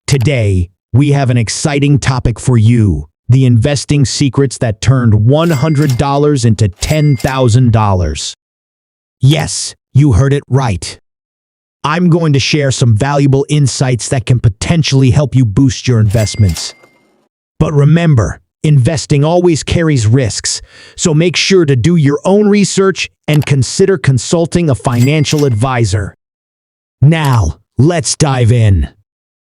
Today, we have an exciting topic for you, the investing secrets that turned $100 into $10,000. Yes, you heard it right. I'm going to share some valuable insights that can potentially help you boost your investments. But remember, investing always carries risks, so make sure to do your own research and consider consulting a financial advisor. Now, let's dive in.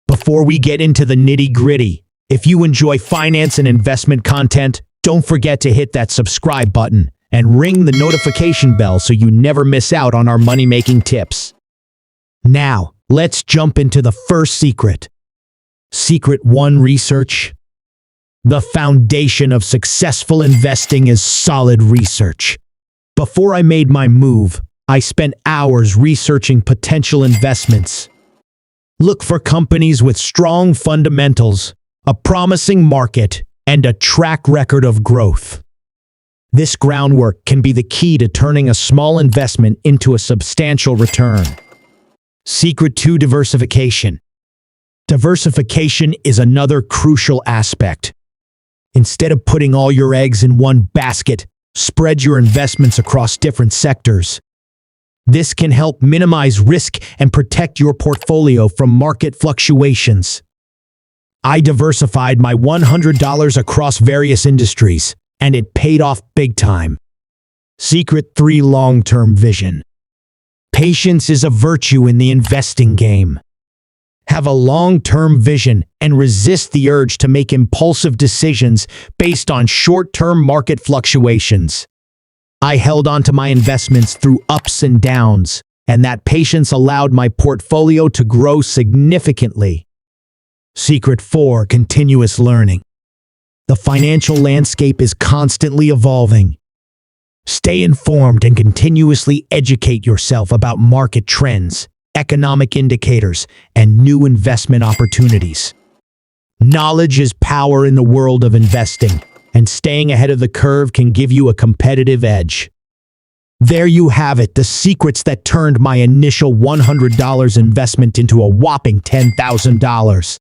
Before we get into the nitty-gritty, if you enjoy finance and investment content, don't forget to hit that subscribe button and ring the notification bell so you never miss out on our money-making tips. Now, let's jump into the first secret. Secret 1: research. The foundation of successful investing is solid research. Before I made my move, I spent hours researching potential investments. Look for companies with strong fundamentals, a promising market, and a track record of growth. This groundwork can be the key to turning a small investment into a substantial return. Secret 2: diversification. Diversification is another crucial aspect. Instead of putting all your eggs in one basket, spread your investments across different sectors. This can help minimize risk and protect your portfolio from market fluctuations. I diversified my $100 across various industries, and it paid off big time. Secret 3: long-term vision. Patience is a virtue in the investing game. Have a long-term vision and resist the urge to make impulsive decisions based on short-term market fluctuations. I held on to my investments through ups and downs, and that patience allowed my portfolio to grow significantly. Secret 4: continuous learning. The financial landscape is constantly evolving. Stay informed and continuously educate yourself about market trends, economic indicators, and new investment opportunities. Knowledge is power in the world of investing, and staying ahead of the curve can give you a competitive edge. There you have it, the secrets that turned my initial $100 investment into a whopping $10,000.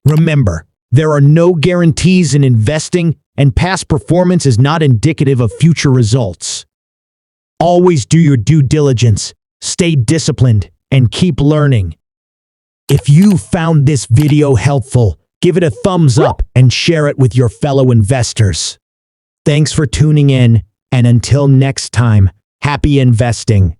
Remember, there are no guarantees in investing, and past performance is not indicative of future results. Always do your due diligence, stay disciplined, and keep learning. If you found this video helpful, give it a thumbs up and share it with your fellow investors. Thanks for tuning in, and until next time, happy investing.